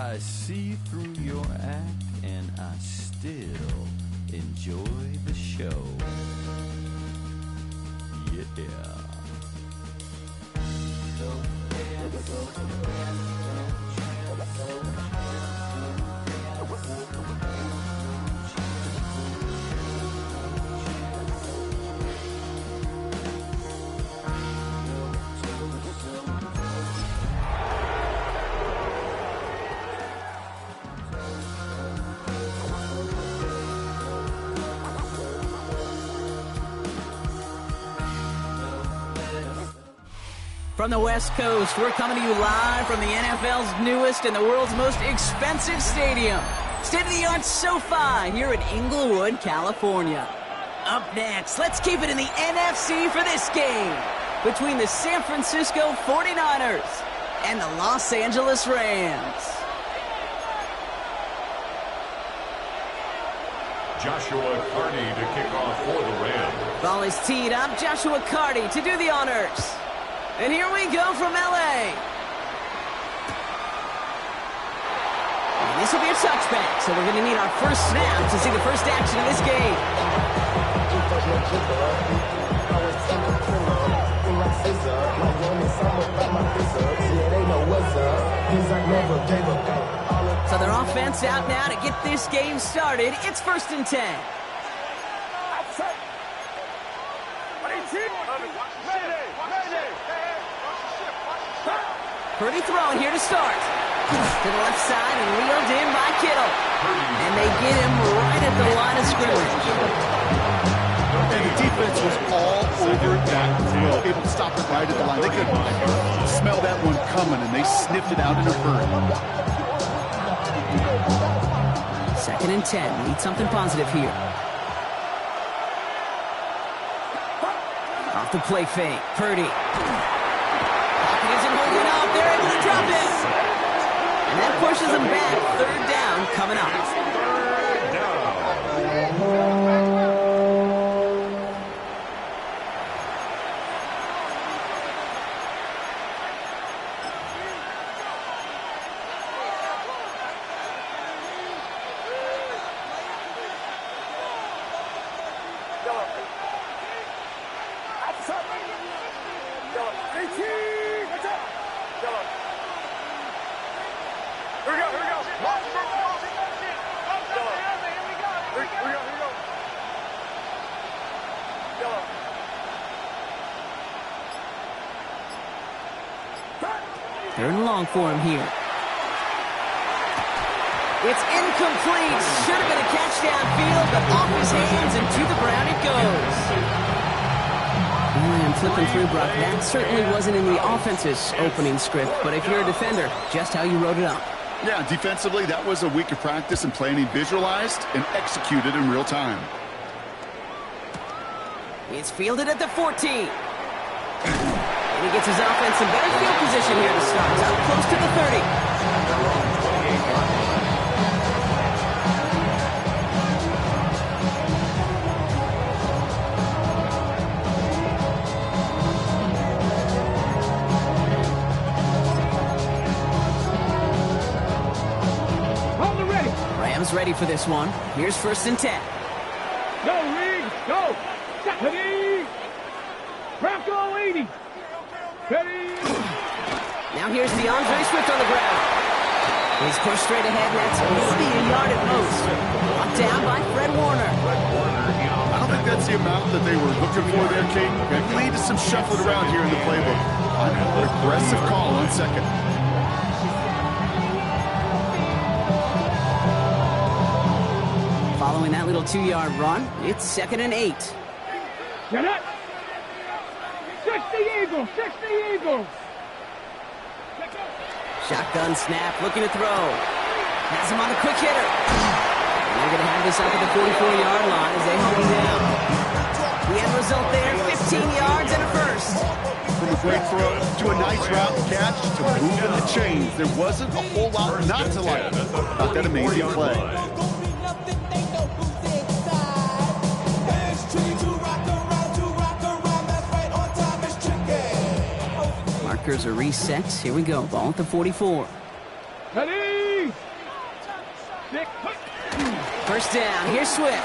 I see through your act and I still enjoy the show. Yeah. From the West Coast, we're coming to you live from the NFL's newest and the world's most expensive stadium. State-of-the-art SoFi here in Inglewood, California. Up next, let's keep it in the NFC for this game between the San Francisco 49ers and the Los Angeles Rams. Joshua Carty to kick off for the Rams. Ball is teed up. Joshua Carty to do the honors. And here we go from L.A. And this will be a touchback, so we're going to need our first snap to see the first action of this game. So their offense out now to get this game started. It's 1st and 10. Purdy throwing here to start. To the left side and reeled in by Kittle. And they get him right at the line of scrimmage. And the defense was all over that throw, able to stop it right at the line. They could smell that one coming, and they sniffed it out in a hurry. 2nd and 10. Need something positive here. Off the play fake. Purdy. Pocket isn't holding up. They're able to drop it. And that pushes them back. 3rd down coming up. Third and long for him here. It's incomplete. Should have been a catch downfield, but off his hands and to the ground it goes. And I'm flipping through, Brock. That certainly wasn't in the offense's opening script, but if you're a defender, just how you wrote it up. Yeah, defensively, that was a week of practice and planning visualized and executed in real time. It's fielded at the 14. And he gets his offense in better field position here to start. Up close to the 30. Rams ready for this one. Here's 1st and 10. Go, Reed! Go! Ready! Bronco 80! Ready! Now here's DeAndre Swift on the ground. He's pushed straight ahead, and that's maybe a yard at most. Brought down by Fred Warner. I don't think that's the amount that they were looking for there, Kate. It lead to some shuffling around here in the playbook. An aggressive call on 2nd. Following that little 2-yard run, it's 2nd and 8. Get it! 60 Eagles! 60 Eagles! Shotgun snap, looking to throw. Has him on the quick hitter. And they're going to have this up at the 44-yard line as they hold him down. The end result there, 15 yards and a first. From a great throw to a nice route catch to moving the chains. There wasn't a whole lot not to like about that amazing play. Markers are reset. Here we go. Ball at the 44. Ready! First down. Here's Swift.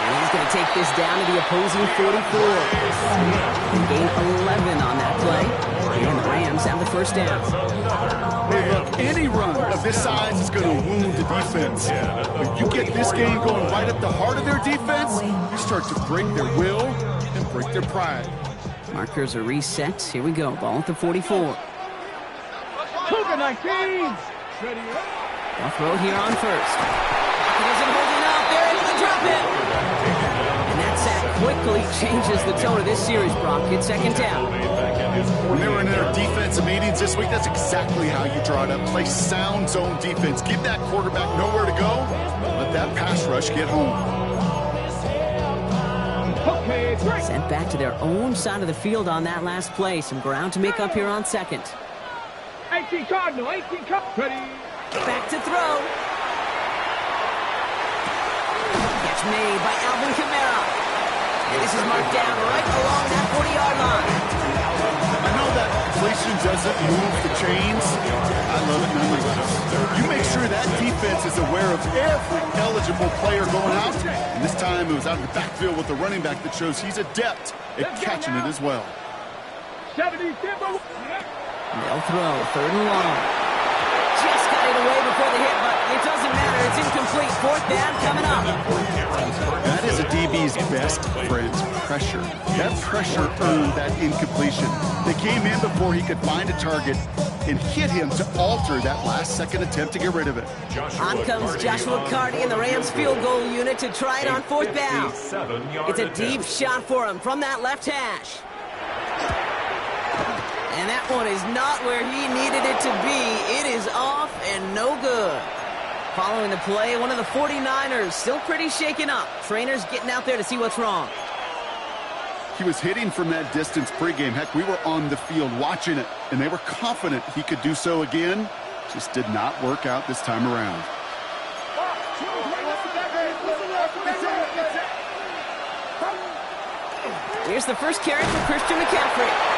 And he's going to take this down to the opposing 44. Gain 11 on that play. And the Rams have the first down. Hey, look, any run of this size is going to wound the defense. When you get this game going right at the heart of their defense, you start to break their will and break their pride. Markers are reset. Here we go. Ball at the 44. Cougar 19. They'll throw here on first. He isn't holding up. They're able to drop it. And that sack quickly changes the tone of this series, Brock. It's second down. When they were in their defensive meetings this week, that's exactly how you draw it up. Play sound zone defense. Give that quarterback nowhere to go. Let that pass rush get home. Okay, great. Sent back to their own side of the field on that last play. Some ground to make up here on second. 18 Cardinal, 18 Cardinal. Ready. Back to throw. Catch made by Alvin Kamara. And this is marked down right along that 40-yard line. I know that completion doesn't move the chains. I love it nonetheless. You make sure that defense is aware of every eligible player going out. And this time it was out of the backfield with the running back that shows he's adept at catching it as well. 70 Timber. They'll throw. Third and long. Just got it away before the hit, but it doesn't matter. It's incomplete. Fourth down coming up. That is a DB's best friend, pressure. That pressure earned that incompletion. They came in before he could find a target and hit him to alter that last-second attempt to get rid of it. On comes Joshua Carty and the Rams field goal unit to try it on fourth down. It's a deep shot for him from that left hash. And that one is not where he needed it to be. It is off and no good. Following the play, one of the 49ers still pretty shaken up. Trainers getting out there to see what's wrong. He was hitting from that distance pregame. Heck, we were on the field watching it, and they were confident he could do so again. Just did not work out this time around. Here's the first carry for Christian McCaffrey.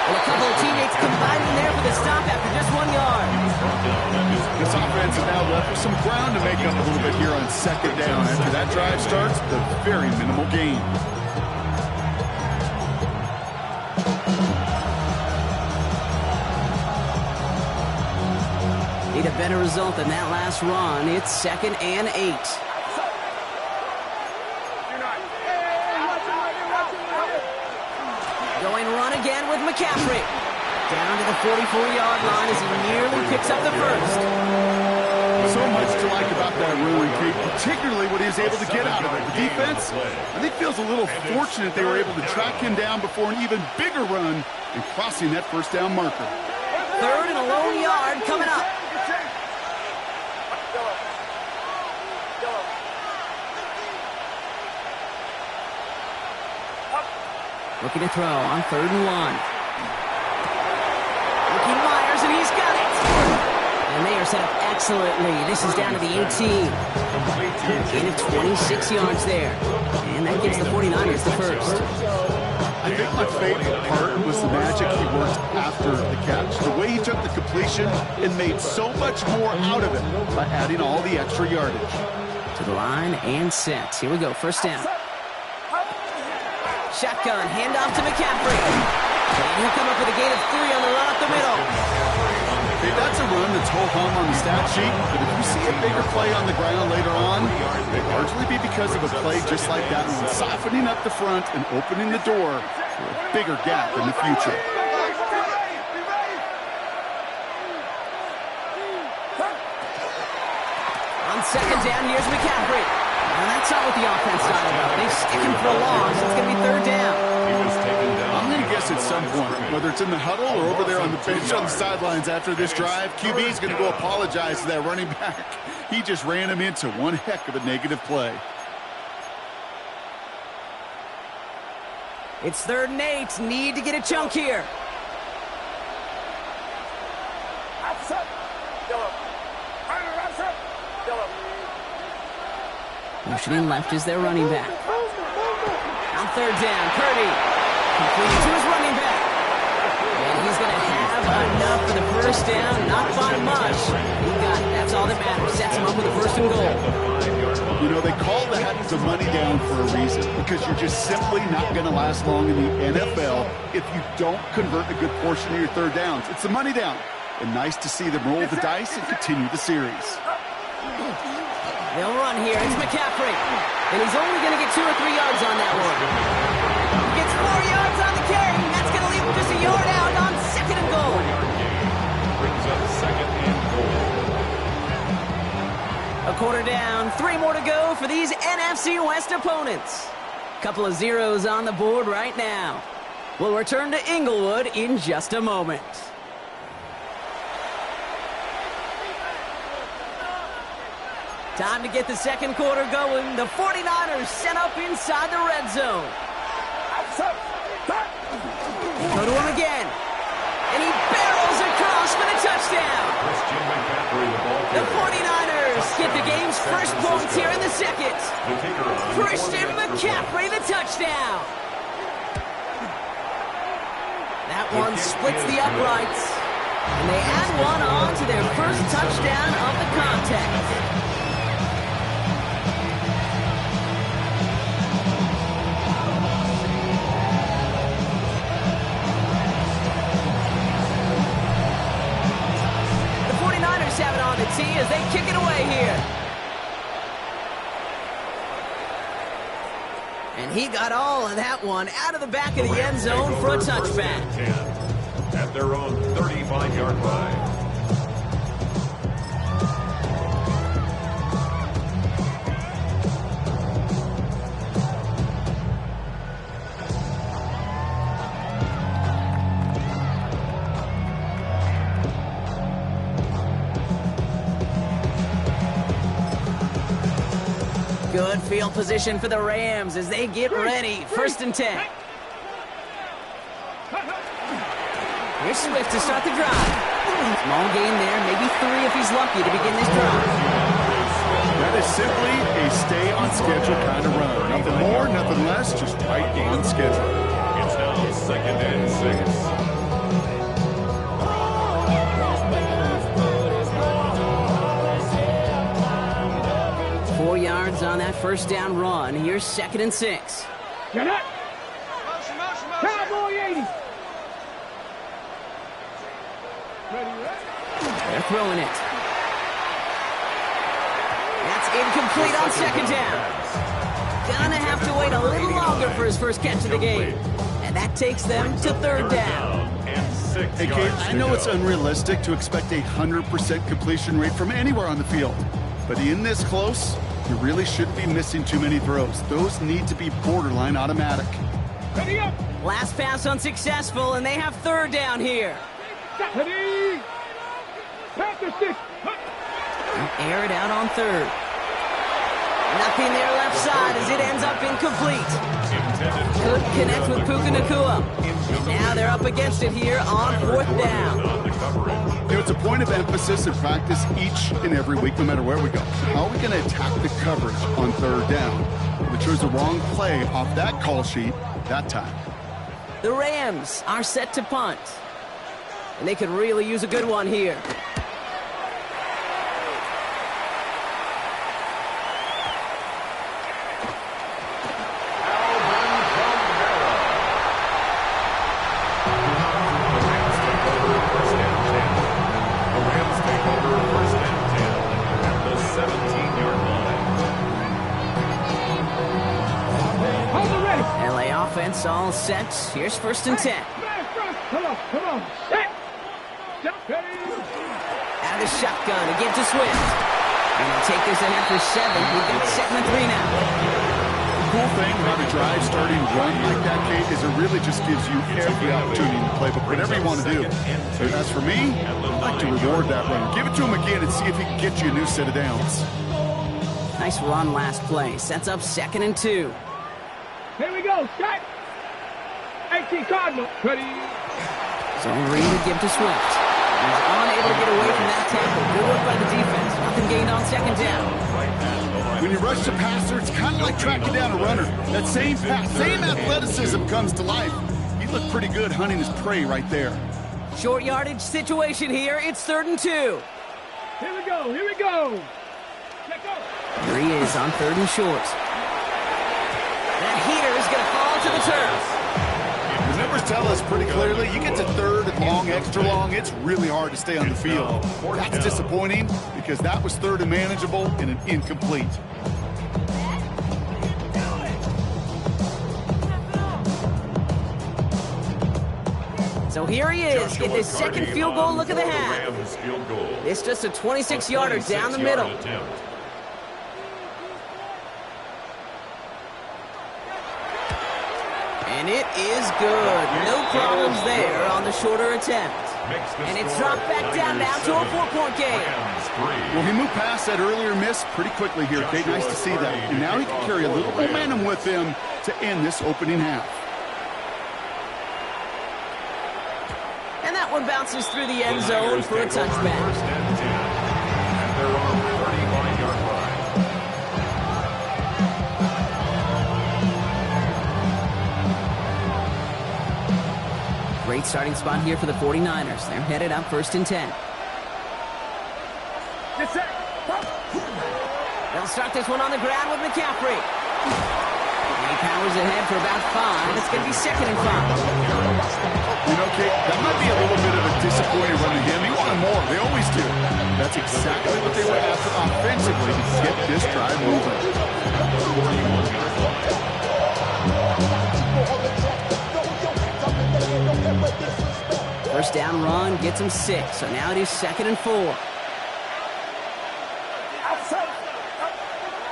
And a couple of teammates combining there for the stop after just 1 yard. This offense is now left with some ground to make up a little bit here on second down. After that drive starts, the very minimal gain. Need a better result than that last run. It's 2nd and 8. Going run again with McCaffrey. Down to the 44-yard line as he nearly picks up the first. So much to like about that run, Kate, particularly what he was able to get out of it. The defense, I think, feels a little fortunate they were able to track him down before an even bigger run and crossing that first down marker. Third and a lone yard coming up. Looking to throw on 3rd and 1. Looking Myers, and he's got it. And they are set up excellently. This is down to the 18. Gain of 26 yards there. And that gives the 49ers the first. I think my favorite part was the magic he worked after the catch. The way he took the completion and made so much more out of it by adding all the extra yardage. To the line and set. Here we go. First down. Shotgun, handoff to McCaffrey. And he'll come up with a gain of 3 on the run up the middle. Hey, that's a run that's ho-hum on the stat sheet, but if you see a bigger play on the ground later on, it may largely be because of a play just like that one, softening up the front and opening the door for a bigger gap in the future. On second down, here's McCaffrey. And that's not what the offense thought about. They stick him for a loss. It's going to be 3rd down. I'm going to guess at some point, whether it's in the huddle or over there on the bench on the sidelines after this drive, QB is going to go apologize to that running back. He just ran him into one heck of a negative play. It's 3rd and 8. Need to get a chunk here. Motioning left is their running back. On 3rd down, Purdy. Completed to his running back. And he's going to have enough for the first down. Not by much. He got it. That's all all that matters. Sets him up with a first and goal. You know, they call that the money down for a reason, because you're just simply not going to last long in the NFL if you don't convert a good portion of your third downs. It's the money down. And nice to see them roll the dice and continue the series. They'll run here. It's McCaffrey. And he's only going to get 2 or 3 yards on that one. He gets 4 yards on the carry. That's going to leave him just a yard out on second and goal. Brings up second and goal. A quarter down. 3 more to go for these NFC West opponents. Couple of zeros on the board right now. We'll return to Inglewood in just a moment. Time to get the second quarter going. The 49ers set up inside the red zone. Go to him again. And he barrels across for the touchdown. The 49ers get the game's first points here in the second. Christian McCaffrey, the touchdown. That one splits the uprights. And they add one on to their first touchdown of the contest. Have it on the tee as they kick it away here. And he got all of that one out of the back of the end zone for a touchback. At their own 35-yard line. Good field position for the Rams as they get ready. First and 10. Here's Swift to start the drive. Small gain there, maybe 3 if he's lucky to begin this drive. That is simply a stay on schedule kind of run. Nothing more, nothing less, just right on schedule. It's now second and 6. 4 yards on that first down run. Here's second and 6. Get it. Cowboy 80. They're throwing it. That's incomplete on second down. Gonna have to wait a little longer for his first catch of the game. And that takes them to third down. Hey, Kate, I know it's unrealistic to expect a 100% completion rate from anywhere on the field. But in this close, you really shouldn't be missing too many throws. Those need to be borderline automatic. Ready up. Last pass unsuccessful, and they have third down here. Ready. Panther 6. Air it out on third. Nothing there left side as it ends up incomplete. Could connect with Puka Nacua. And now they're up against it here on fourth down. You know, it's a point of emphasis in practice each and every week, no matter where we go. How are we going to attack the coverage on third down? We chose the wrong play off that call sheet that time. The Rams are set to punt. And they could really use a good one here. Offense all set. Here's first and 10. Come on. Set. Ready. Out of the shotgun again to Swift. And they'll take this ahead for 7. We've got 2nd and 3 now. The cool thing about a drive starting run like that, Kate, is it really just gives you every opportunity to play, but whatever you want to do. And as for me, I like to reward that run. Give it to him again and see if he can get you a new set of downs. Nice run last play. Sets up 2nd and 2. Here we go. Set. 18 Cardinal. Ready. Zone read to give to Swift. He's unable to get away from that tackle. Good work by the defense. Nothing gained on second down. When you rush the passer, it's kind of like tracking down a runner. That same pass, same athleticism comes to life. He looked pretty good hunting his prey right there. Short yardage situation here. It's 3rd and 2. Here we go. Here we go. Check go. Here he is on 3rd and short. That heater is going to fall to the turf. The numbers tell us pretty clearly, you get to 3rd and long, extra long, it's really hard to stay on the field. That's disappointing because that was 3rd and manageable and an incomplete. So here he is, getting his second field goal look of the half. It's just a 26-yarder down the middle. And it is good. No problems there on the shorter attempt. And it's dropped back down now to a 4-point game. Well, he moved past that earlier miss pretty quickly here, Kate. Nice to see that. And now he can carry a little momentum with him to end this opening half. And that one bounces through the end zone for a touchback. They're on 39-yard line. Great starting spot here for the 49ers. They're headed up 1st and 10. They'll start this one on the ground with McCaffrey. And he powers ahead for about 5. It's going to be 2nd and 5. You know, Kate, that might be a little bit of a disappointing run to him. He wanted more. They always do. That's exactly what they were after offensively to get this drive moving. First down run gets him 6. So now it is 2nd and 4.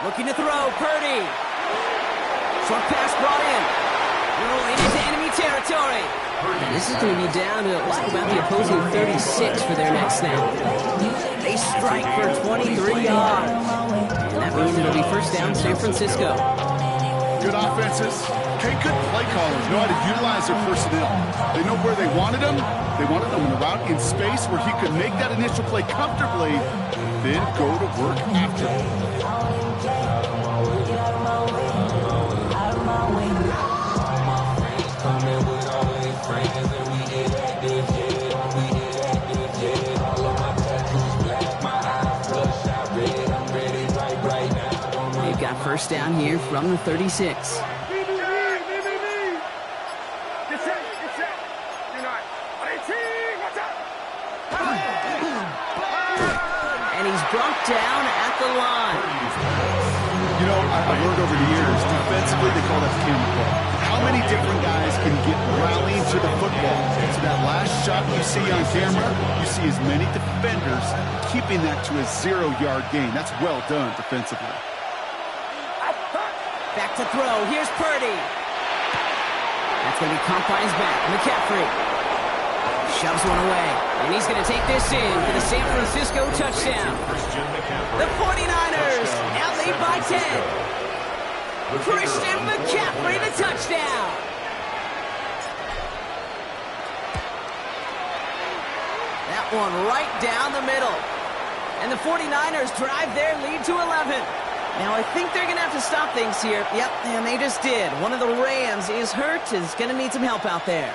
Looking to throw, Purdy. Short pass brought in. Rolling into enemy territory. And this is going to be down to like about the opposing 36 for their next snap. They strike for 23 yards. And that means it'll be first down San Francisco. Good offenses. Kate, good play callers know how to utilize their personnel. They know where they wanted them. They wanted them in a route in space where he could make that initial play comfortably, then go to work after. They've got first down here from the 36. And he's brought down at the line. You know, I've learned over the years, defensively they call that camera play. How many different guys can get rallying to the football? So that last shot you see on camera, you see as many defenders keeping that to a 0-yard gain. That's well done defensively. Back to throw. Here's Purdy. That's going to be caught by his back. McCaffrey shoves one away. And he's going to take this in for the San Francisco touchdown. The 49ers now lead by 10. Christian McCaffrey, the touchdown. That one right down the middle. And the 49ers drive their lead to 11. Now, I think they're going to have to stop things here. Yep, and they just did. One of the Rams is hurt, is going to need some help out there.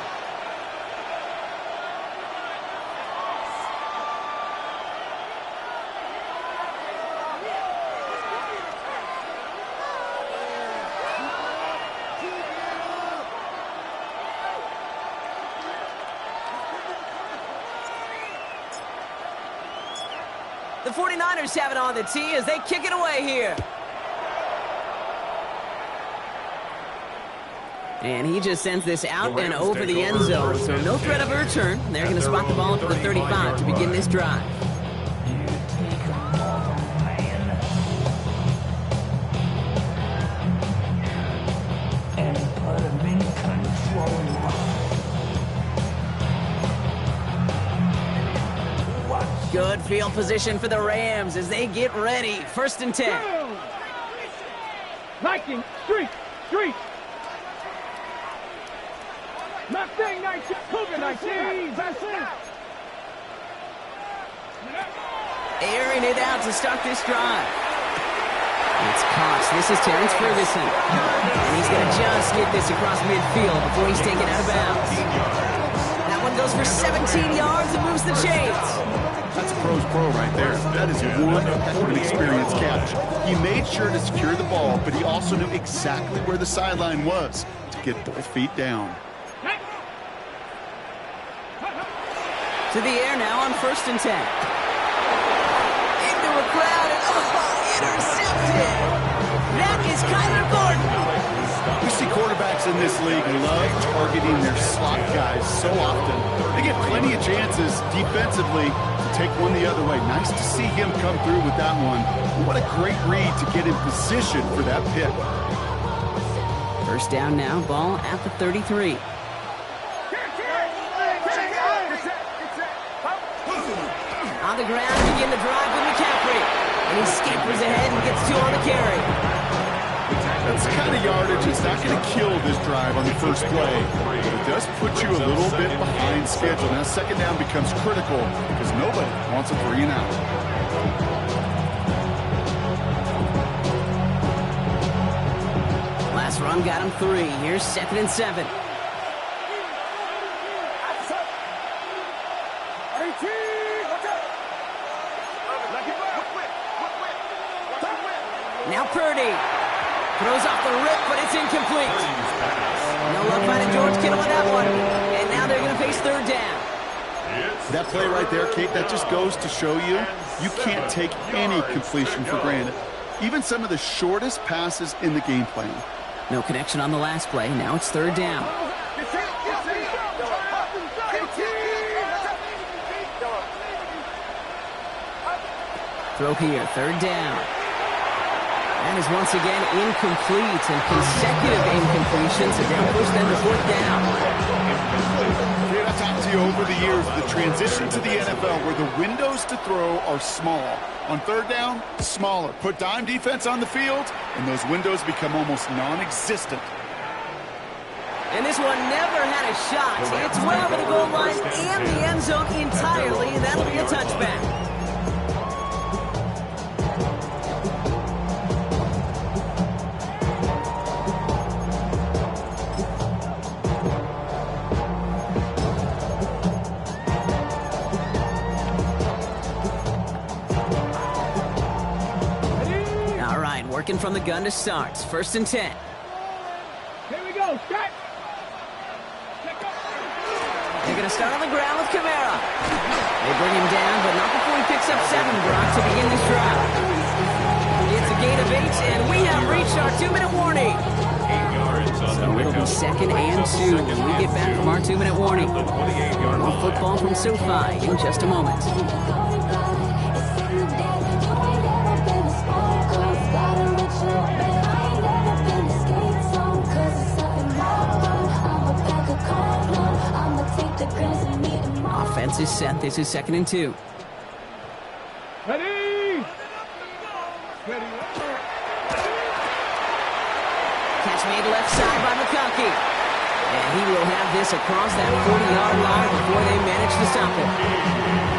The 49ers have it on the tee as they kick it away here. And he just sends this out and over the end zone, so no threat of a return. They're going to spot the ball up to the 35 to begin this drive. Good field position for the Rams as they get ready. 1st and 10. Liking, street. Mustang 19, Cougar 19. That's it. Airing it out to start this drive. It's Cox. This is Terrence Ferguson. And he's going to just get this across midfield before he's taken out of bounds. That one goes for 17 yards and moves the chains. That's a pro's pro right there. That is one heck of an experienced catch. He made sure to secure the ball, but he also knew exactly where the sideline was to get both feet down. To the air now on 1st and 10. Into a crowd and intercepted. That is Kyler Gordon. We see quarterbacks in this league love targeting their slot guys so often. They get plenty of chances defensively to take one the other way. Nice to see him come through with that one. What a great read to get in position for that pick. 1st down now, ball at the 33. On the ground, begin the drive with McCaffrey. And he scampers ahead and gets 2 on the carry. That's the kind of yardage that's not going to kill this drive on the first play. But it does put you a little bit behind schedule. Now 2nd down becomes critical because nobody wants a 3 and out. Last run got him 3. Here's 2nd and 7. Now Purdy throws off the rip, but it's incomplete. No luck finding George Kittle with that one. And now they're going to face 3rd down. That play right there, Kate, that just goes to show you, you can't take any completion for granted. Even some of the shortest passes in the game plan. No connection on the last play. Now it's 3rd down. Throw here, 3rd down. That is once again incomplete, and consecutive incompletions have now pushed them to 4th down. Kate, I've talked to you over the years, the transition to the NFL where the windows to throw are small. On 3rd down, smaller. Put dime defense on the field, and those windows become almost non-existent. And this one never had a shot. It's well over the goal line and the end zone entirely, and that'll be a touchback. Working from the gun to start. 1st and 10. Here we go. Start. They're going to start on the ground with Kamara. They bring him down, but not before he picks up 7, Brock, to begin this drive. It's a gain of 8, and we have reached our 2-minute warning. So it'll be 2nd and 2 when we get back from our 2-minute warning. More football from SoFi in just a moment. Offense is set. This is 2nd and 2. Ready? Catch made left side by McConkey. And he will have this across that 40-yard line before they manage to stop him.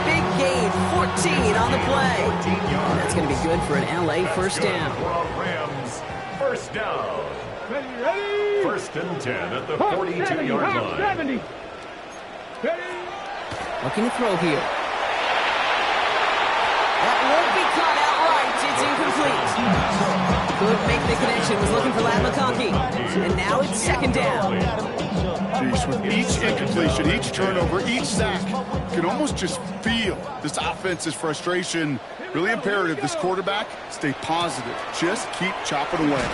Big gain, 14 on the play. And that's going to be good for an LA 1st down. Rams, 1st down. Ready? 1st and 10 at the 42-yard line. 70. Ready? Looking to throw here. That won't be caught outright. It's incomplete. Could make the connection. Was looking for Lad McConkey. And now it's 2nd down. Jeez, with each incompletion, each turnover, each sack, you can almost just feel this offense's frustration. Really imperative this quarterback stay positive. Just keep chopping away.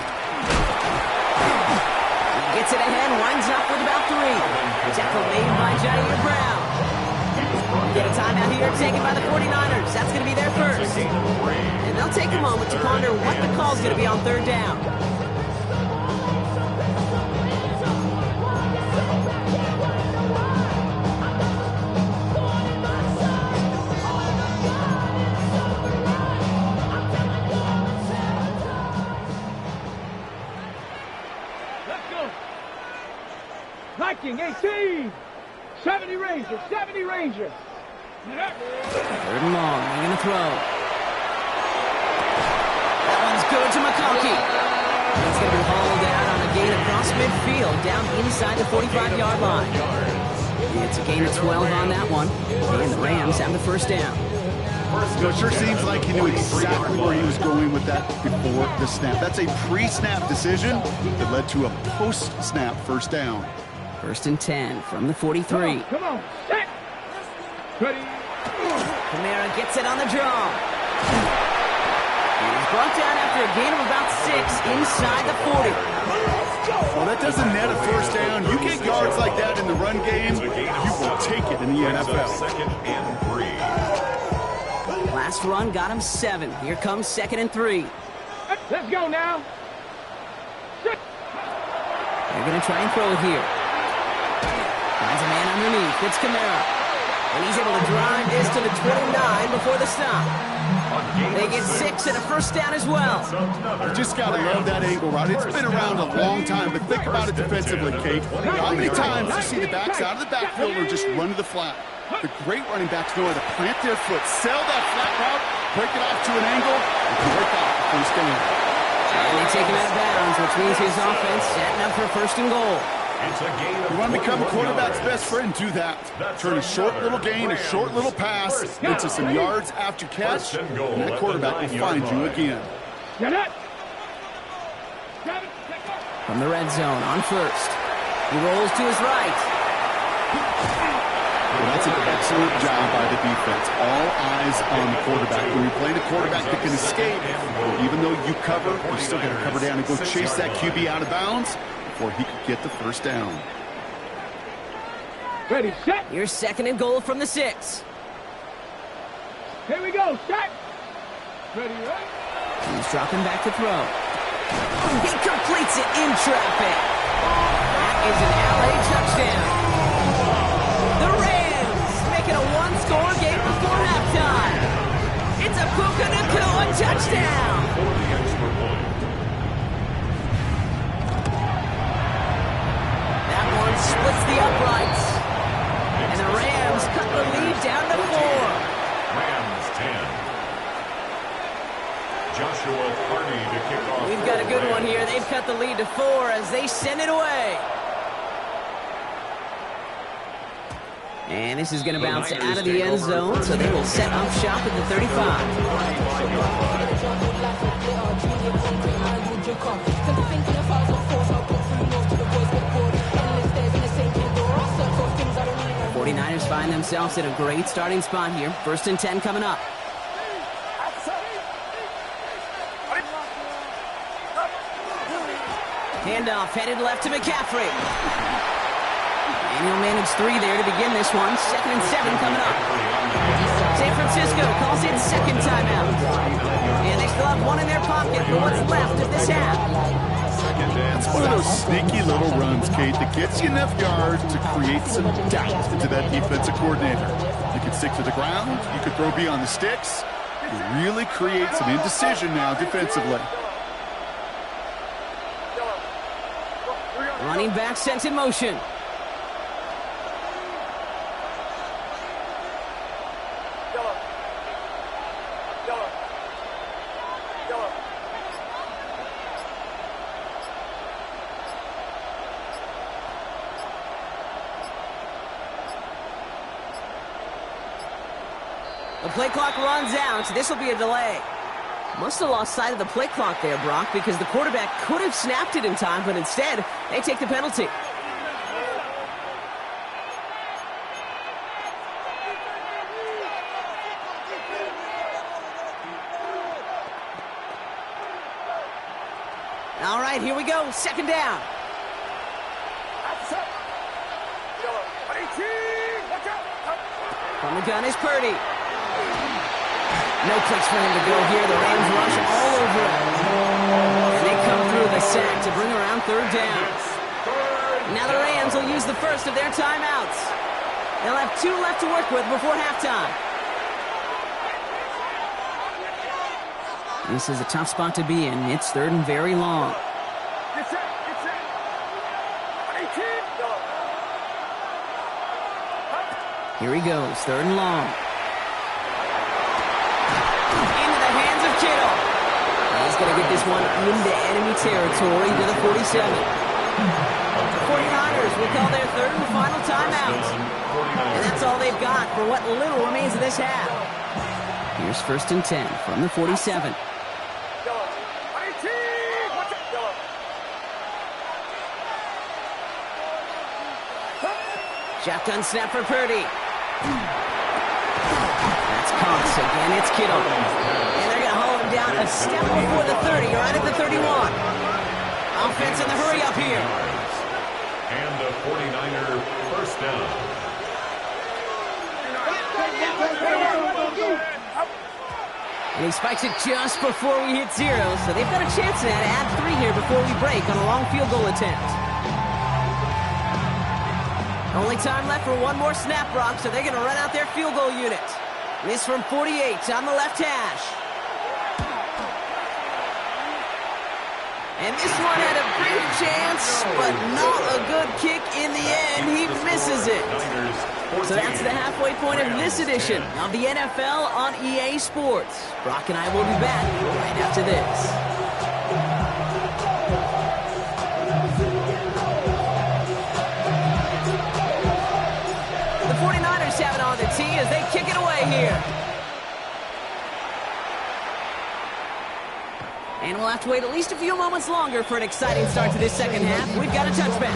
Gets it ahead, winds up with about 3. Tackle made by Jair Brown. Get a timeout here taken by the 49ers. That's going to be their first. And they'll take a moment to ponder what the call's going to be on 3rd down. Let's go. Viking 18. 70 Rangers. 70 Rangers. 3rd and long. They're going to throw. That one's good to McConkey. He's going to be hauled out on a gain across midfield, down inside the 45-yard line. It's a gain of 12 on that one. And the Rams have the 1st down. You know, it sure seems like he knew exactly where he was going with that before the snap. That's a pre-snap decision that led to a post-snap first down. 1st and 10 from the 43. Come on. Set. Ready. Kamara gets it on the draw. He's brought down after a gain of about 6 inside the 40. Well, that doesn't net a first down. You get yards like that in the run game, you will take it in the NFL. 2nd and 3. Last run got him 7. Here comes 2nd and 3. Let's go now. They're going to try and throw it here. Finds a man underneath. It's Kamara. And he's able to drive this to the 29 before the stop. They get 6 and a first down as well. You just got to love that angle route. It's been around a long time, but think about it defensively, Kate. How many times you see the backs out of the backfield or just run to the flat? The great running backs know how to plant their foot, sell that flat route, break it off to an angle, and break off the first down. And they take him out of bounds, which means his offense setting up for 1st and goal. You want to become a quarterback's best friend, do that. Turn a short little gain, a short little pass into some yards after catch, and that quarterback will find you again. From the red zone on 1st. He rolls to his right. Well, that's an excellent job by the defense. All eyes on the quarterback. When you're playing a quarterback that can escape, even though you cover, you still got to cover down and go chase that QB out of bounds before he could get the first down. Ready, set. Here's 2nd and goal from the 6. Here we go, set. Ready, right? He's dropping back to throw. He completes it in traffic. That is an LA touchdown. The Rams make it a one-score game before halftime. It's a Puka Nacua touchdown. That one splits the uprights. And the Rams cut the lead down to 4. Rams 10. Joshua Party to kick off. We've got a good one here. They've cut the lead to 4 as they send it away. And this is going to bounce out of the end zone, so they will set up shop at the 35. The 49ers find themselves in a great starting spot here. 1st and 10 coming up. Handoff headed left to McCaffrey. And he'll manage 3 there to begin this one. 2nd and 7 coming up. San Francisco calls in 2nd timeout. And they still have 1 in their pocket for what's left of this half. It's one of those sneaky little runs, Kate, that gets you enough yards to create some doubt into that defensive coordinator. You can stick to the ground. You could throw beyond the sticks. You really create some indecision now defensively. Running back sent in motion. The play clock runs out. This will be a delay. Must have lost sight of the play clock there, Brock, because the quarterback could have snapped it in time, but instead, they take the penalty. All right, here we go. 2nd down. From the gun is Purdy. No place for him to go here. The Rams rush all over him. And they come through the sack to bring around 3rd down. Now the Rams will use the first of their timeouts. They'll have 2 left to work with before halftime. This is a tough spot to be in. It's 3rd and very long. Here he goes, 3rd and long. Into the hands of Kittle. He's going to get this one into enemy territory to the 47. The 49ers will call their 3rd and final timeout. And that's all they've got for what little remains of this half. Here's 1st and 10 from the 47. Shotgun snap for Purdy. That's Cox. Again, it's Kittle. And they're going to haul him down a step before the 30, right at the 31. Offense in the hurry up here. And a 49er first down. And he spikes it just before we hit 0, so they've got a chance now to add 3 here before we break on a long field goal attempt. Only time left for one more snap, Brock, so they're going to run out their field goal unit. This from 48 on the left hash. And this one had a brief chance, but not a good kick in the end. He misses it. So that's the halfway point of this edition of the NFL on EA Sports. Brock and I will be back right after this. The 49ers have it on the tee as they kick it away here. And we'll have to wait at least a few moments longer for an exciting start to this second half. We've got a touchback.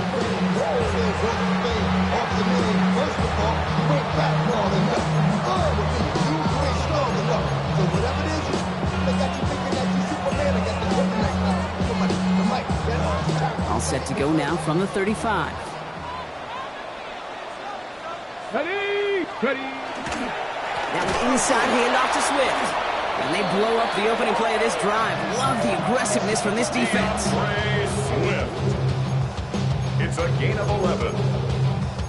All set to go now from the 35. Ready. That was inside handoff to Swift. And they blow up the opening play of this drive. Love the aggressiveness from this defense. Ray Swift. It's a gain of 11.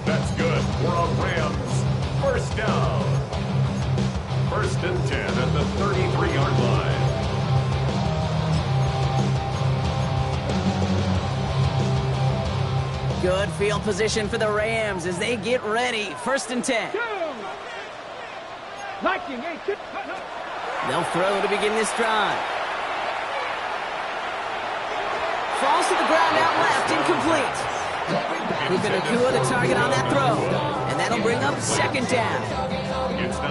That's good for a Rams first down. 1st and 10 at the 33-yard line. Good field position for the Rams as they get ready. 1st and 10. They'll throw to begin this drive. Falls to the ground out left, incomplete. Cooper Nakua the target on that throw. And that'll bring up 2nd down.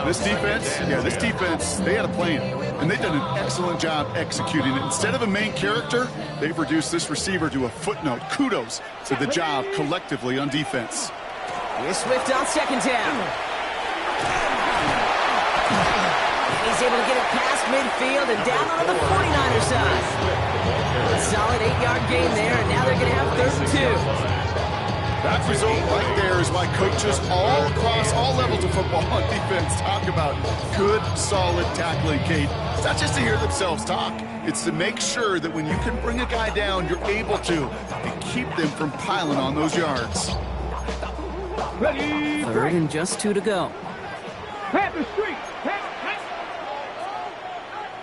This defense, they had a plan. And they've done an excellent job executing it. Instead of a main character, they've reduced this receiver to a footnote. Kudos to the job collectively on defense. Here's Swift on 2nd down. He's able to get it past midfield and down on the 49er side. A solid 8-yard gain there, and now they're going to have 3rd and 2. That result right there is why coaches all across all levels of football on defense talk about good, solid tackling, Kate. It's not just to hear themselves talk. It's to make sure that when you can bring a guy down, you're able to and keep them from piling on those yards. 3rd and just 2 to go. Panther Street.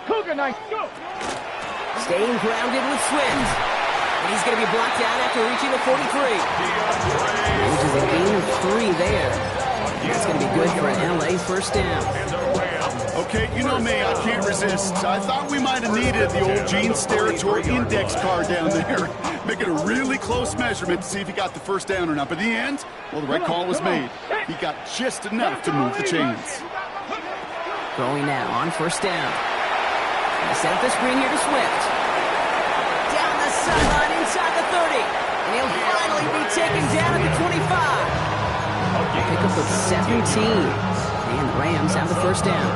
Cougar Knight, go. Staying grounded with Swift. And he's going to be blocked down after reaching the 43. Which is a gain of 3 there. That's going to be good for an LA first down. Okay, you know me, I can't resist. I thought we might have needed the old Gene's Territory index card down there. Make it a really close measurement to see if he got the first down or not. But in the end, well, the right call was made. He got just enough to move the chains. Throwing now on 1st down. Set up the screen here to Swift. Down the sideline inside the 30. And he'll finally be taken down at the 25. Pick up with 17. And the Rams have the 1st down.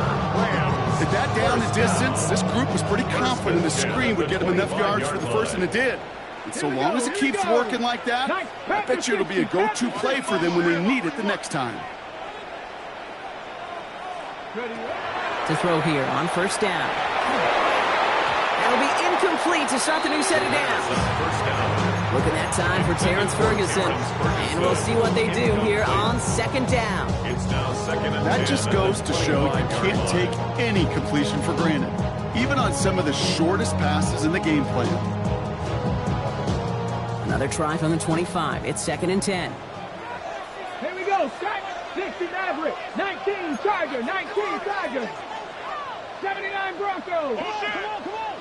At that down and distance, this group was pretty confident the screen would get them enough yards for the first, and it did. And so long as it keeps working like that, I bet you it'll be a go-to play for them when they need it the next time. To throw here on 1st down. That'll be incomplete to start the new set of downs. Looking that time for Terrence Ferguson. And we'll see what they do here on 2nd down. That just goes to show you can't take any completion for granted, even on some of the shortest passes in the game plan. Another try from the 25. It's 2nd and 10. Here we go. Strike. 60 Maverick. 19 Charger. 19 Chargers. 79 Broncos. Come on.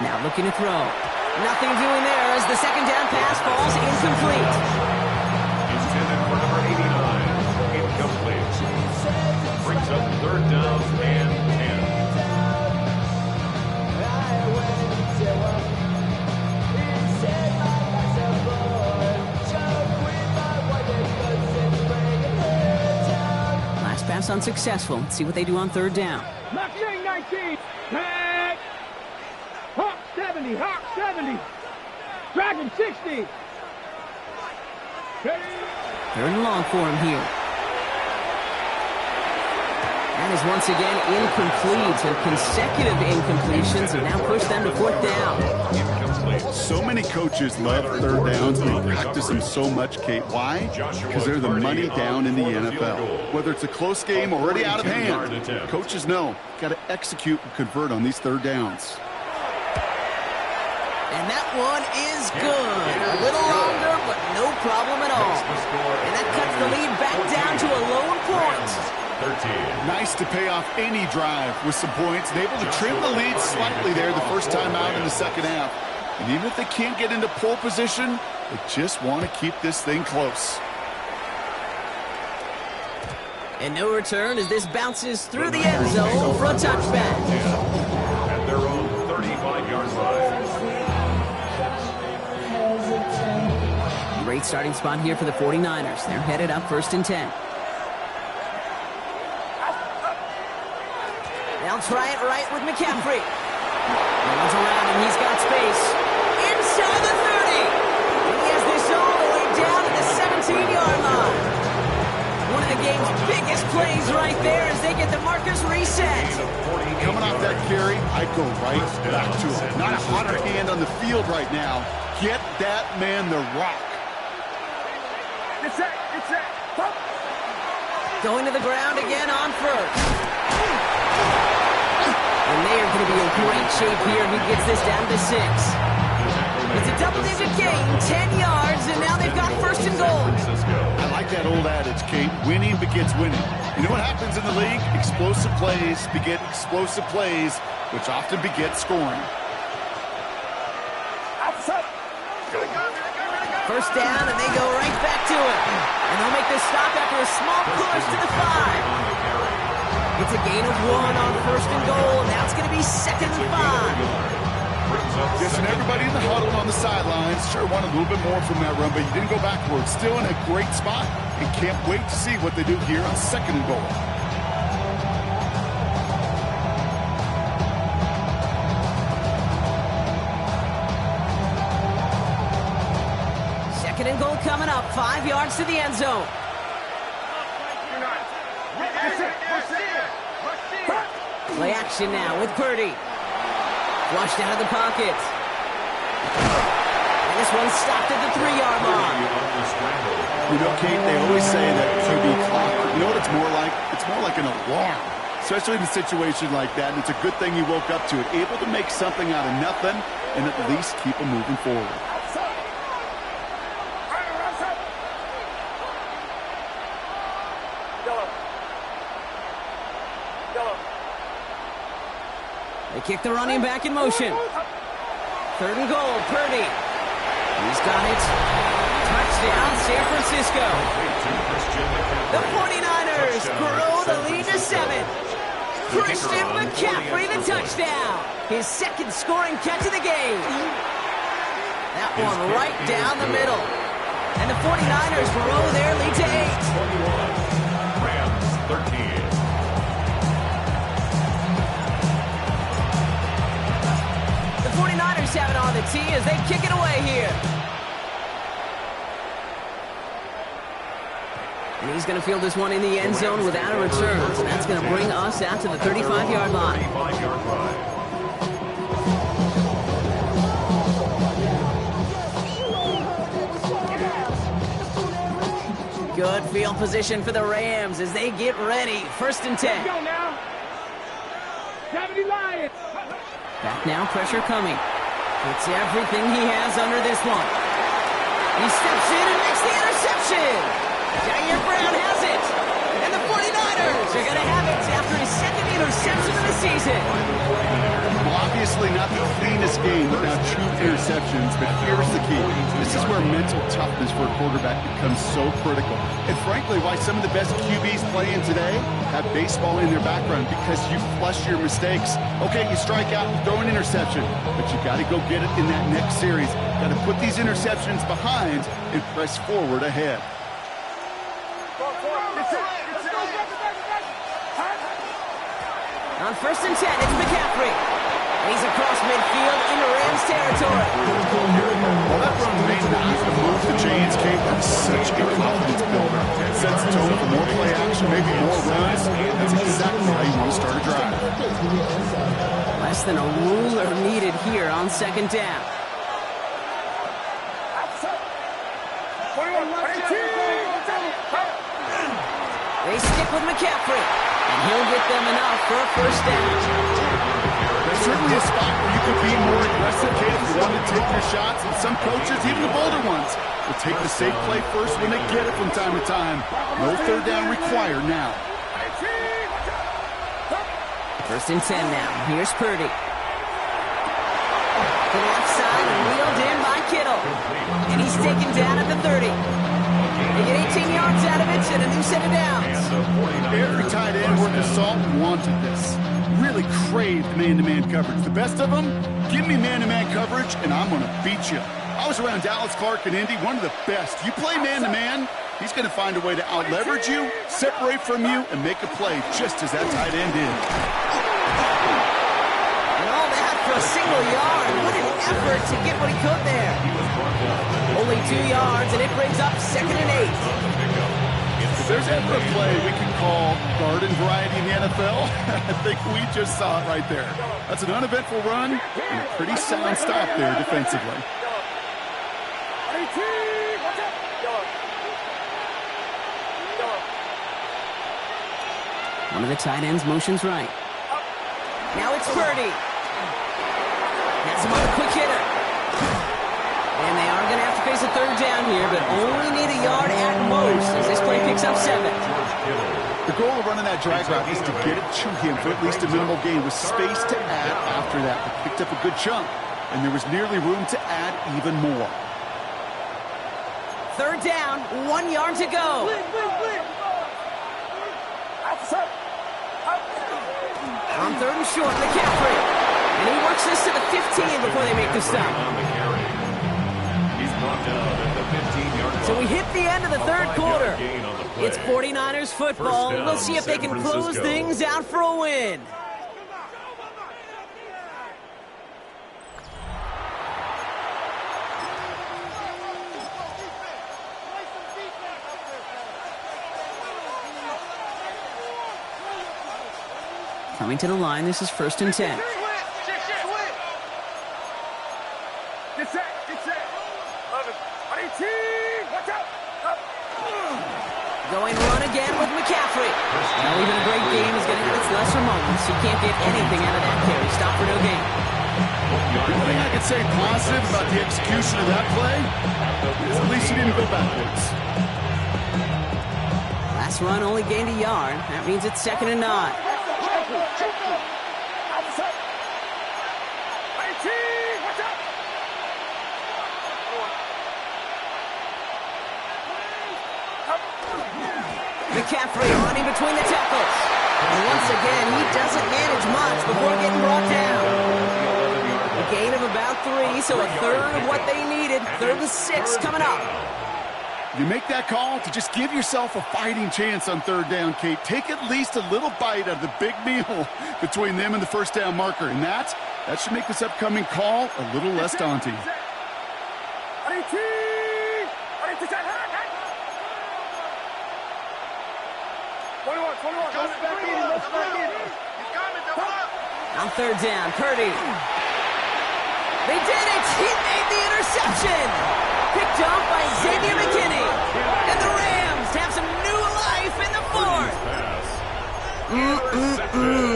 Now looking to throw. Nothing doing there as the 2nd down pass falls incomplete. Intended for number 89. Incomplete. Brings It's a third down and 10. Last pass unsuccessful. Let's see what they do on third down. Mustang 19. Tag. Hawk 70. Hawk 70. Dragon 60. Third and long for him here. That is once again incomplete, and consecutive incompletions have now pushed them to fourth down. So many coaches love third downs. They practice them so much, Kate. Why? Because they're the money down in the NFL. Whether it's a close game or already out of hand, coaches know got to execute and convert on these third downs. And that one is good. A little longer, but no problem at all. And that cuts the lead back down to a lone point. 13. Nice to pay off any drive with some points and able to trim the lead slightly there the first time out in the second half. And even if they can't get into pole position, they just want to keep this thing close. And no return as this bounces through the end zone for a touchback. At their own 35-yard line. Great starting spot here for the 49ers. They're headed up 1st and 10. They'll try it right with McCaffrey. Runs around and he's got space. Inside the 30. And he has this all the way down to the 17-yard line. One of the game's biggest plays right there as they get the markers reset. Coming off that carry, I'd go right back to him. Not a hotter hand on the field right now. Get that man the rock. It's that. Going to the ground again on first. And they are going to be in great shape here. He gets this down to 6. It's a double-digit gain, 10 yards, and now they've got 1st and goal. I like that old adage, Kate. Winning begets winning. You know what happens in the league? Explosive plays beget explosive plays, which often beget scoring. First down, and they go right back to it. And they'll make this stop after a small push to the 5. It's a gain of 1 on 1st and goal, and now it's going to be 2nd and 5. Yes, and everybody in the huddle on the sidelines sure wanted a little bit more from that run, but you didn't go backwards. Still in a great spot, and can't wait to see what they do here on 2nd and goal. Second and goal coming up, 5 yards to the end zone. Play action now with Purdy. Flushed out of the pocket. And this one's stopped at the 3-yard line. You know, Kate, they always say that QB clock, you know what it's more like? It's more like an alarm, especially in a situation like that. And it's a good thing you woke up to it, able to make something out of nothing and at least keep them moving forward. They kick the running back in motion. 3rd and goal, Purdy. He's got it. Touchdown, San Francisco. The 49ers grow the lead to 7. Christian McCaffrey, the touchdown. His 2nd scoring catch of the game. That one right down the middle. And the 49ers grow their lead to 8. 21. Rams 13. The 49ers have it on the tee as they kick it away here. And he's going to field this one in the end zone without a return. So that's going to bring us out to the 35-yard line. 35-yard line. Good field position for the Rams as they get ready. 1st and 10. Go now. 70 Lions. Back now, pressure coming. It's everything he has under this one. He steps in and makes the interception. Jair Brown has it. And the 49ers are going to have it after his 2nd interception of the season. Well, obviously not the cleanest game, but now true interceptions, but here's the key. This is where mental toughness for a quarterback becomes so critical. And frankly, why some of the best QBs playing today have baseball in their background, because you flush your mistakes. Okay, you strike out, throw an interception, but you got to go get it in that next series. Got to put these interceptions behind and press forward ahead. On 1st and 10, it's McCaffrey. And he's across midfield into Rams territory. Well, that run made to move the chains, Kate. That's such a confidence builder. It sets the tone for more play action, maybe more runs. That's exactly how you want to start a drive. Less than a ruler needed here on 2nd down. They stick with McCaffrey, and he'll get them enough for a 1st down. There's certainly a spot where you can be more aggressive, Kate, if you want to take your shots. And some coaches, even the bolder ones, will take the safe play first when they get it from time to time. No 3rd down required now. 1st and 10 now. Here's Purdy. To the left side and wheeled in by Kittle. And he's taken down at the 30. They get 18 yards out of it and a new set of downs. Every tight end worth the salt wanted this. Really craved man-to-man coverage. The best of them, give me man-to-man coverage and I'm going to beat you. I was around Dallas Clark and Indy, one of the best. You play man-to-man, he's going to find a way to out-leverage you, separate from you, and make a play just as that tight end did. And all that for a single yard. What an effort to get what he could there. Only 2 yards, and it brings up 2nd and 8. If there's ever a play we can call garden variety in the NFL, I think we just saw it right there. That's an uneventful run and a pretty sound stop there defensively. One of the tight ends motions right. Now it's Purdy. Has him on a quick hitter. And they are going to have to face a 3rd down here, but only need a yard at most as this play picks up 7. The goal of running that drag route is to get it to him for at least a minimal gain with space to add after that. They picked up a good chunk, and there was nearly room to add even more. 3rd down, 1 yard to go. On 3rd and short, McCaffrey. And he works this to the 15 before they make the stop. So we hit the end of the 3rd quarter. It's 49ers football. We'll see if they can close things out for a win. Coming to the line, this is 1st and 10. Going run again with McCaffrey. Well, even a great game is going to have its lesser moments. He can't get anything out of that carry. Stop for no gain. The only thing I can say positive about the execution of that play is at least he didn't go backwards. Last run only gained a yard. That means it's 2nd and 9. McCaffrey running between the tackles. And once again, he doesn't manage much before getting brought down. A gain of about 3, so a 1/3 of what they needed. 3rd and 6 coming up. You make that call to just give yourself a fighting chance on 3rd down, Kate. Take at least a little bite out of the big meal between them and the 1st down marker. And that should make this upcoming call a little less daunting. On 3rd down, Purdy. They did it! He made the interception! Picked off by Xavier McKinney. And the Rams have some new life in the 4th.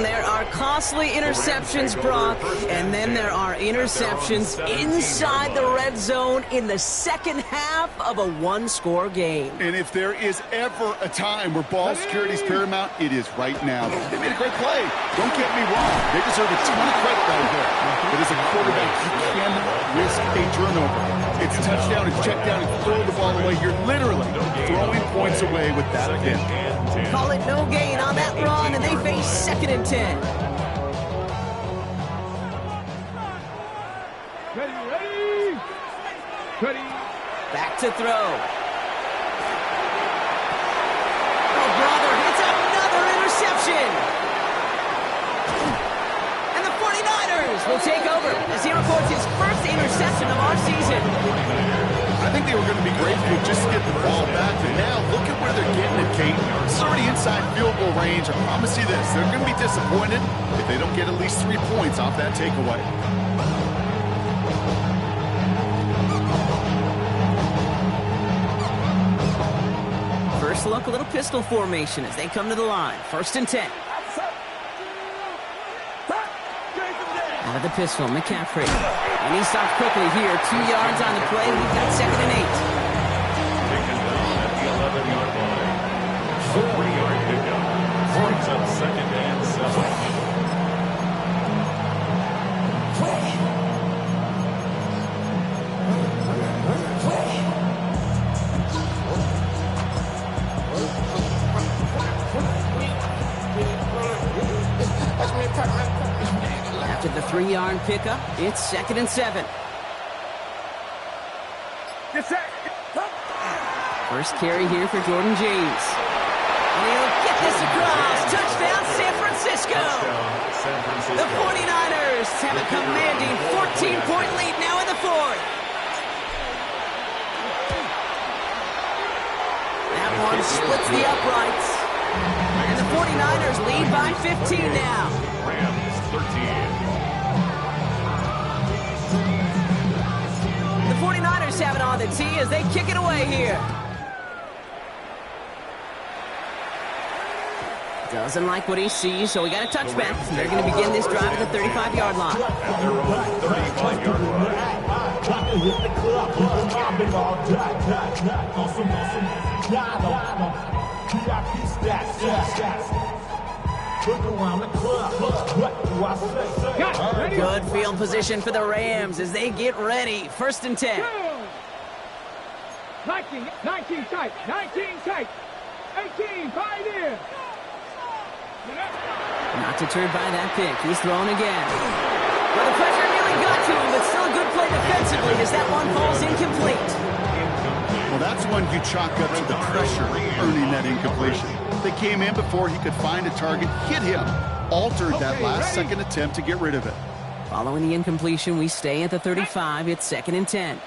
There are costly interceptions, Brock, and then there are interceptions inside the red zone in the 2nd half of a 1-score game. And if there is ever a time where ball security is paramount, it is right now. They made a great play. Don't get me wrong. They deserve a ton of credit right there. But as a quarterback, you cannot risk turnover. It's touchdown, it's check down, and throw the ball away. You're literally throwing points away with that pin. Call it no gain on that run, and they face 2nd and 10. Ready. Back to throw. Oh, brother, it's another interception. And the 49ers will take over as he records his first interception of our season. I think they were going to be grateful just to get the ball back, and now look at where they're getting it, Kate. It's already inside field goal range. I promise you this, they're going to be disappointed if they don't get at least 3 points off that takeaway. First look, a little pistol formation as they come to the line. 1st and 10. Out of the pistol, McCaffrey. And he stops quickly here. 2 yards on the play. We've got 2nd and 8. Taken down at the 11-yard line. 4-yard pickup. Brings up 2nd and 7. After the 3-yard pickup, it's 2nd and 7. First carry here for Jordan James. And he'll get this across. Touchdown, San Francisco. The 49ers have a commanding 14-point lead now in the 4th. That one splits the uprights. And the 49ers lead by 15 now. Rams 13. The 49ers have it on the tee as they kick it away here. Doesn't like what he sees, so we got a touchback. They're going to begin this drive at the 35-yard line. At their own 35-yard line. Good field position for the Rams as they get ready. 1st and 10. 19 tight. 19 tight. 18, 5 in. Not deterred by that pick. He's thrown again. Well, the pressure nearly got to him, but still a good play defensively as that one falls incomplete. Well, that's one you chalk up to the pressure earning that incompletion. They came in before he could find a target, hit him, altered that last second attempt to get rid of it. Following the incompletion, we stay at the 35. It's 2nd and 10.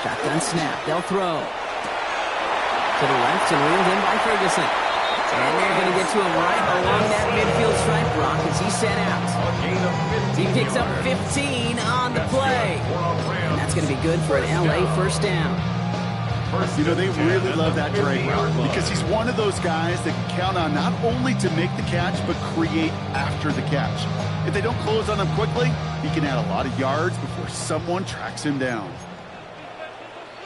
Shotgun snap. They'll throw. To the left and reeled in by Ferguson. And they're going to get to him right along that midfield stripe, Brock, as he's set out. He picks up 15 on the play. And that's going to be good for an LA 1st down. You know, they really love that drag route because he's one of those guys that can count on not only to make the catch, but create after the catch. If they don't close on him quickly, he can add a lot of yards before someone tracks him down.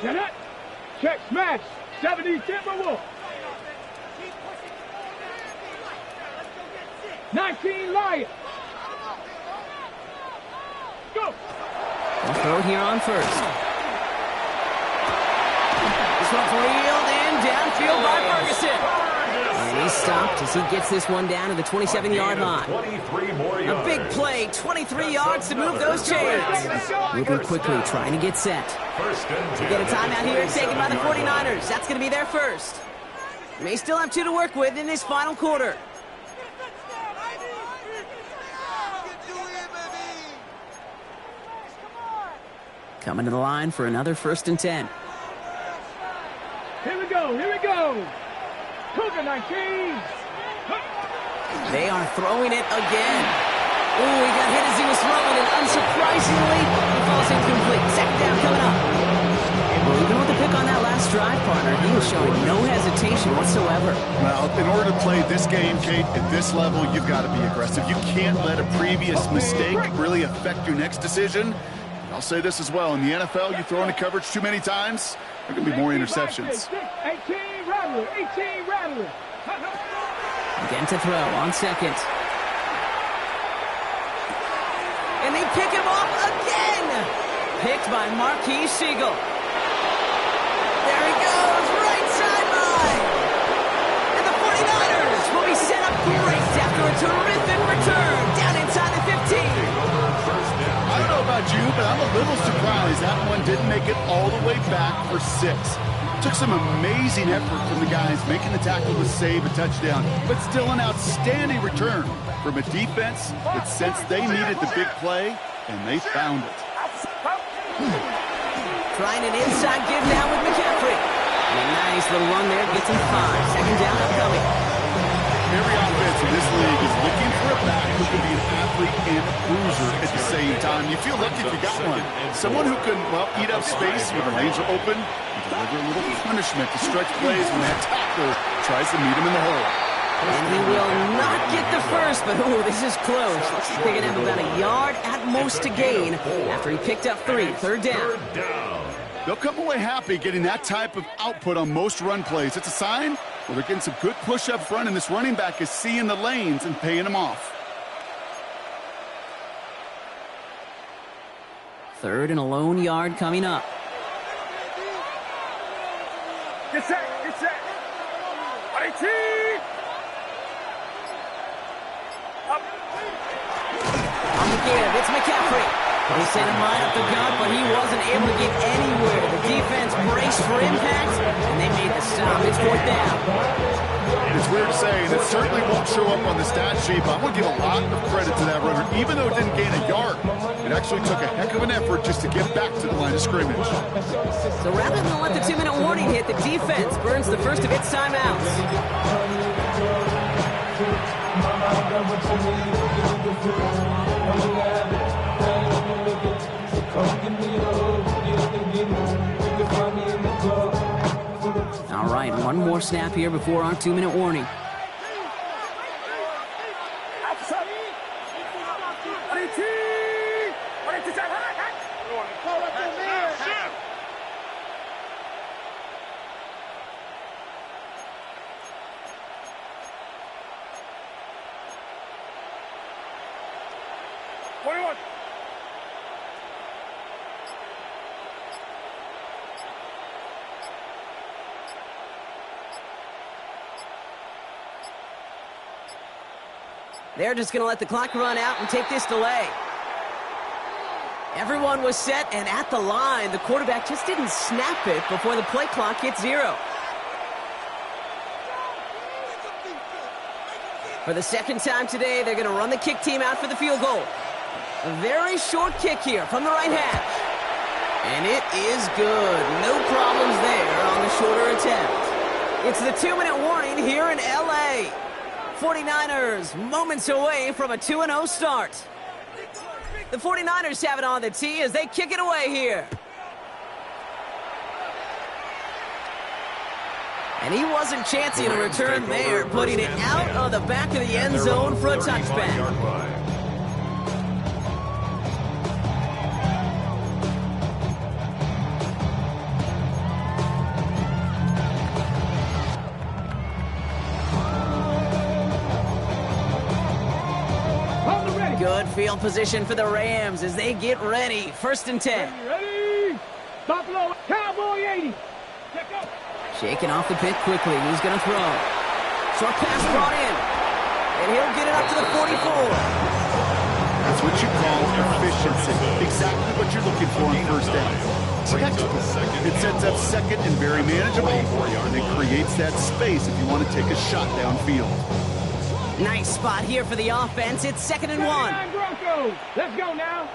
Get it. Check smash. 70 Timberwolves. 19 Lions. Go. They'll throw it here on 1st. This one's reeled in downfield by Ferguson. And he's stopped as he gets this one down to the 27-yard line. A big play, 23 yards to move those chains. Moving quickly, trying to get set. To get a timeout here taken by the 49ers. That's going to be their first. May still have 2 to work with in this final quarter. Coming to the line for another 1st and 10. Here we go. Cougar 19. They are throwing it again. Ooh, he got hit as he was throwing it. Unsurprisingly, he falls incomplete. 2nd down coming up. Well, even with the pick on that last drive, partner, he was showing no hesitation whatsoever. Well, in order to play this game, Kate, at this level, you've got to be aggressive. You can't let a previous mistake really affect your next decision. I'll say this as well. In the NFL, you throw into coverage too many times, there are going to be more interceptions. 18 Rattler. Again to throw on 2nd. And they pick him off again. picked by Marquis Siegel. There he goes, right sideline. And the 49ers will be set up great after a terrific return down inside the 15. I don't know about you, but I'm a little surprised that one didn't make it all the way back for 6. Took some amazing effort from the guys making the tackle to save a touchdown, but still an outstanding return from a defense that sensed they needed the big play, and they found it. Trying an inside give now with McCaffrey. And a nice little run there, gets him 5. Second down upcoming. Every offense in this league is looking for a back who can be an athlete and a bruiser at the same time. You feel lucky if you got one. Someone who can, well, eat up space when the lanes are open and deliver a little punishment to stretch plays when that tackler tries to meet him in the hole. And he will not get the first, but oh, this is close. Looks like they're going to have about a yard at most to gain after he picked up 3. Third down. They'll come away happy getting that type of output on most run plays. It's a sign where they're getting some good push up front, and this running back is seeing the lanes and paying them off. 3rd and a lone yard coming up. Get set, get set. 18. On the give, it's McCaffrey. They sent him right up the gut, but he wasn't able to get anywhere. The defense braced for impact, and they made the stop. It's 4th down. It's weird to say, and it certainly won't show up on the stat sheet, but I'm going to give a lot of credit to that runner. Even though it didn't gain a yard, it actually took a heck of an effort just to get back to the line of scrimmage. So rather than let the 2-minute warning hit, the defense burns the first of its timeouts. All right, one more snap here before our 2-minute warning. They're just going to let the clock run out and take this delay. Everyone was set and at the line. The quarterback just didn't snap it before the play clock hit 0. For the second time today, they're going to run the kick team out for the field goal. A very short kick here from the right hash. And it is good. No problems there on the shorter attempt. It's the 2-minute warning here in L.A. 49ers moments away from a 2-0 start. The 49ers have it on the tee as they kick it away here. And he wasn't chancing a return there, putting it out of the back of the end zone for a touchback. Good field position for the Rams as they get ready. 1st and 10. Ready? Buffalo Cowboy 80. Shaking off the pick quickly. He's going to throw. Short pass brought in. And he'll get it up to the 44. That's what you call efficiency. Exactly what you're looking for on 1st down. It sets up 2nd and very manageable, and it creates that space if you want to take a shot downfield. Nice spot here for the offense. It's 2nd and 1. Broncos. Let's go now.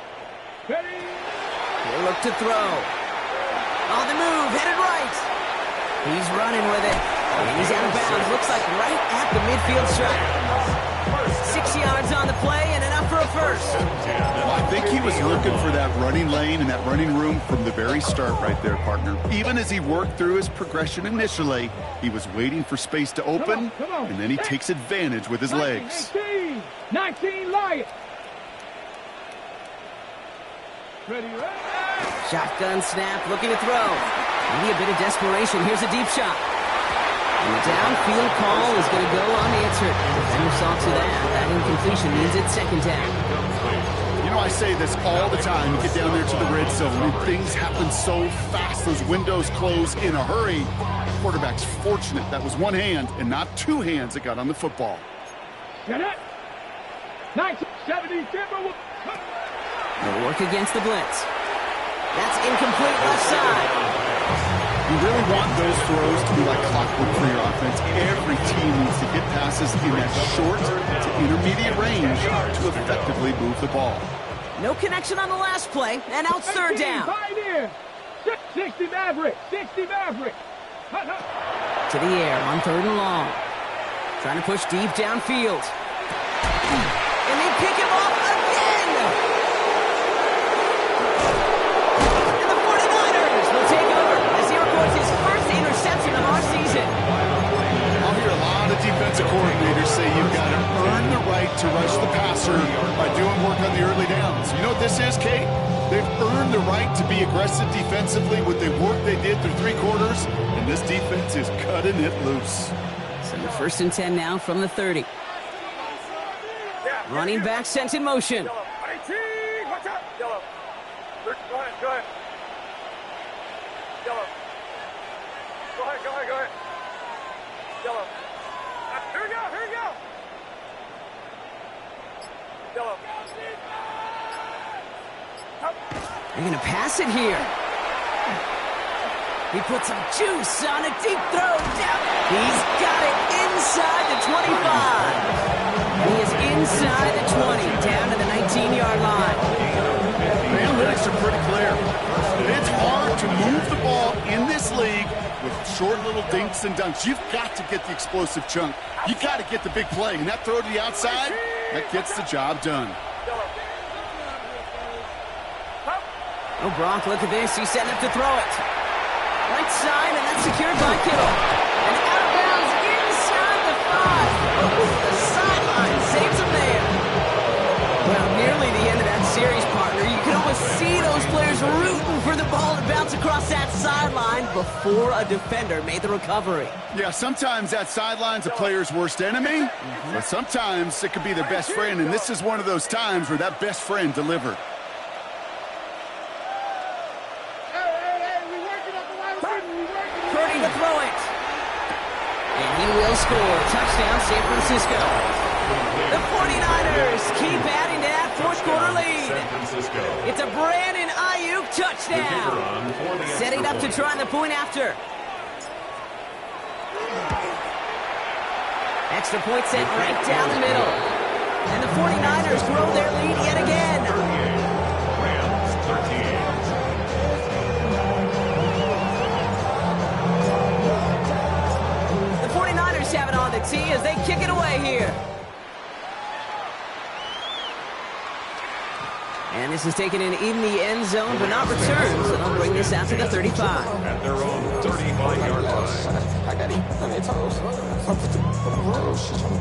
Ready? He'll look to throw. On the move, headed right. He's running with it. And he's out of bounds. Looks like right at the midfield stripe. 6 yards on the play and enough for a first. Well, I think he was looking for that running lane and that running room from the very start right there, partner. Even as he worked through his progression initially, he was waiting for space to open, and then he takes advantage with his legs. 19 Lions. Ready, ready. Shotgun snap, looking to throw. Maybe a bit of desperation. Here's a deep shot. And the downfield call is going to go unanswered. Defender saw to that. That incompletion means it's 2nd down. You know, I say this all the time. You get down there to the red zone, and things happen so fast. Those windows close in a hurry. Quarterback's fortunate that was one hand and not two hands that got on the football. Get it. 1970 Timberwolves. They'll work against the blitz. That's incomplete left side. You really want those throws to be like clockwork for your offense. Every team needs to get passes in that short to intermediate range to effectively move the ball. No connection on the last play, and now it's third down. 60 Maverick. 60 Maverick. To the air on third and long. Trying to push deep downfield. And they pick him off again! And the 49ers will take over as he records his first interception of our season. I'll hear a lot of defensive coordinators say you've got to earn the right to rush the passer by doing work on the early downs. You know what this is, Kate? They've earned the right to be aggressive defensively with the work they did through three quarters, and this defense is cutting it loose. So the 1st and 10 now from the 30. Running back sent in motion. Watch out. Yellow. Go ahead. Yellow. Go ahead. Yellow. Here we go. Yellow. They're going to pass it here. He puts some juice on a deep throw down. He's got it inside the 25. And he is inside the 20, down to the 19-yard line. The analytics are pretty clear. It's hard to move the ball in this league with short little dinks and dunks. You've got to get the explosive chunk. You've got to get the big play. And that throw to the outside, that gets the job done. Oh, Brock, look at this. He's setting up to throw it. Right side, and that's secured by Kittle. And out of bounds inside the 5. The sideline saves him there. Well, nearly the end of that series, partner. You can almost see those players rooting for the ball to bounce across that sideline before a defender made the recovery. Yeah, sometimes that sideline's a player's worst enemy, but sometimes it could be their best friend, and this is one of those times where that best friend delivered. Purdy to throw it. And he will score. Touchdown, San Francisco. The 49ers keep adding to that fourth quarter lead. It's a Brandon Ayuk touchdown. Setting up to try the point after. Extra point set right down the middle. And the 49ers grow their lead yet again. Rams 13. The 49ers have it on the tee as they kick it away here. And this is taken in the end zone, but not returned. So they'll bring this out to the 35. At their own 35-yard line. I got it on their toes. I put the road, she tryna,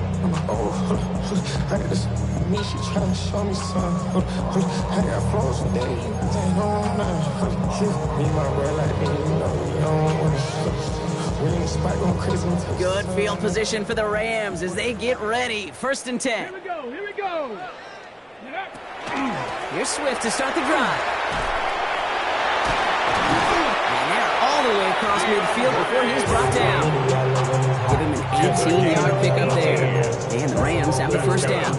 I got this, me, she tryna show me some. I got flows for days, they don't know. Me, my bro, like me, you know, you don't wanna. We in the spot going crazy. Good field position for the Rams as they get ready. 1st and 10. Here we go. Here's Swift to start the drive. And they're all the way across midfield before he's brought down. Give him an 18-yard pickup there. And the Rams have the first down.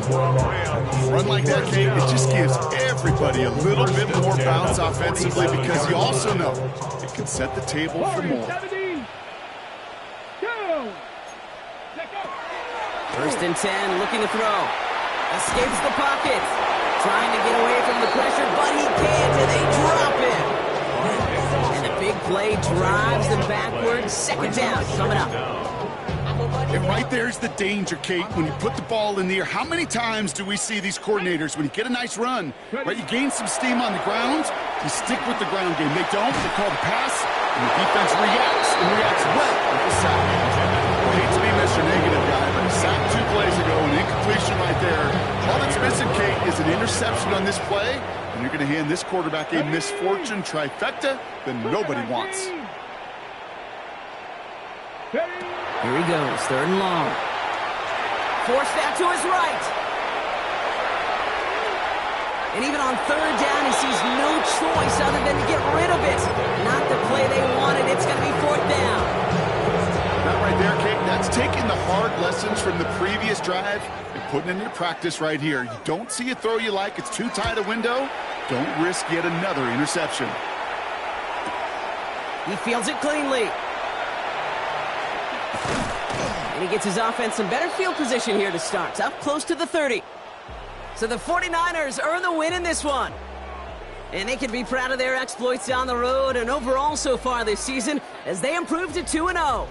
Run like that, Kate, it just gives everybody a little bit more bounce offensively because you also know it can set the table for more. 1st and 10, looking to throw. Escapes the pocket. Trying to get away from the pressure, but he can't, and they drop him. And the big play drives them backwards. 2nd down coming up. And right there's the danger, Kate, when you put the ball in the air. How many times do we see these coordinators, when you get a nice run, right, you gain some steam on the ground, you stick with the ground game. They don't, they call the pass, and the defense reacts, and reacts well with the sack. I hate to be Mr. Negative guy, but a sack 2 plays ago, an incompletion right there. All that's missing, Kate, is an interception on this play, and you're going to hand this quarterback a misfortune trifecta that nobody wants. Here he goes, 3rd and long. Forced out to his right. And even on third down, he sees no choice other than to get rid of it. Not the play they wanted. It's going to be fourth down. That right there, Kate, that's taking the hard lessons from the previous drive and putting it into practice right here. You don't see a throw you like. It's too tight a window. Don't risk yet another interception. He fields it cleanly. And he gets his offense some better field position here to start. Up close to the 30. So the 49ers earn the win in this one. And they can be proud of their exploits down the road and overall so far this season as they improve to 2-0.